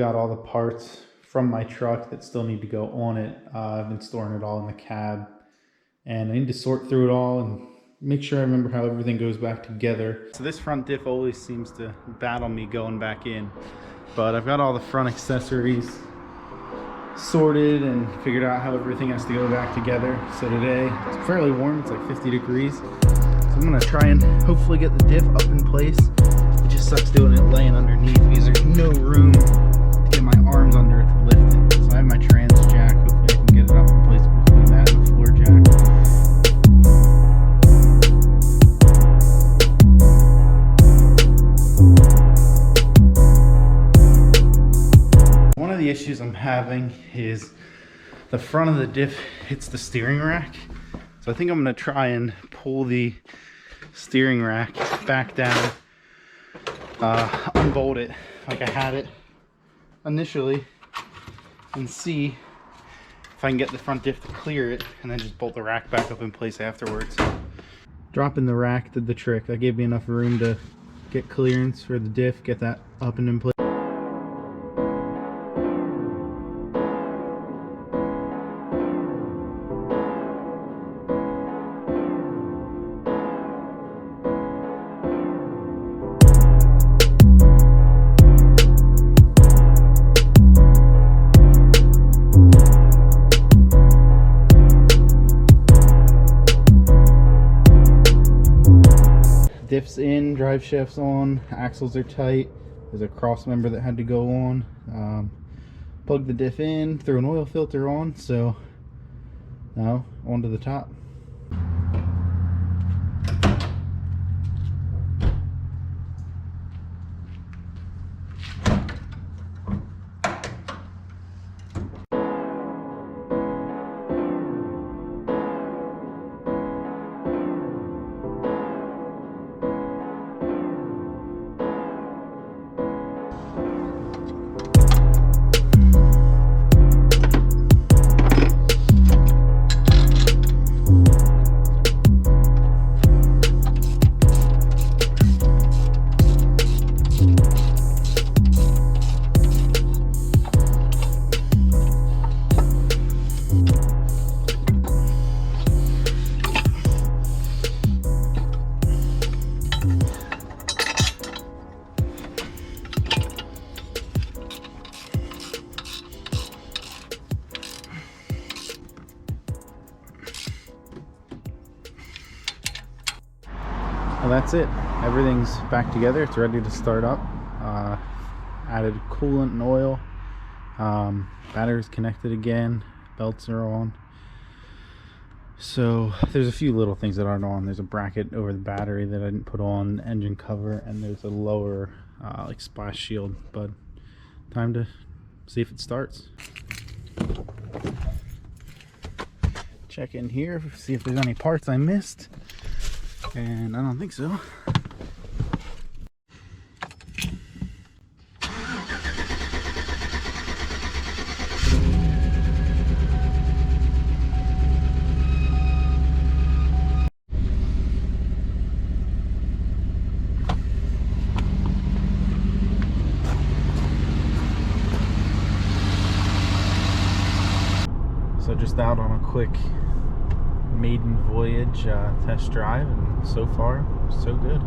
got all the parts from my truck that still need to go on it. I've been storing it all in the cab, and I need to sort through it all and make sure I remember how everything goes back together. So this front diff always seems to battle me going back in, but I've got all the front accessories sorted and figured out how everything has to go back together. So today it's fairly warm, it's like 50 degrees. So I'm gonna try and hopefully get the diff up in place. It just sucks doing it laying underneath because there's no room to get my arms under it to lift it. So I have my trans jack. Hopefully I can get it up in place between that and the floor jack. One of the issues I'm having is the front of the diff hits the steering rack. So I think I'm gonna try and pull the steering rack back down, unbolt it like I had it initially, and see if I can get the front diff to clear it, and then just bolt the rack back up in place afterwards. Dropping the rack did the trick. That gave me enough room to get clearance for the diff, get that up and in place. Diff's in, drive shaft's on, axles are tight. There's a cross member that had to go on. Plugged the diff in, threw an oil filter on, so now onto the top. Well, that's it. Everything's back together. It's ready to start up. Added coolant and oil. Battery's connected again. Belts are on. So there's a few little things that aren't on. There's a bracket over the battery that I didn't put on, engine cover, and there's a lower like splash shield. But time to see if it starts. Check in here, see if there's any parts I missed. And I don't think so. So just out on a quick maiden voyage test drive, and so far so good.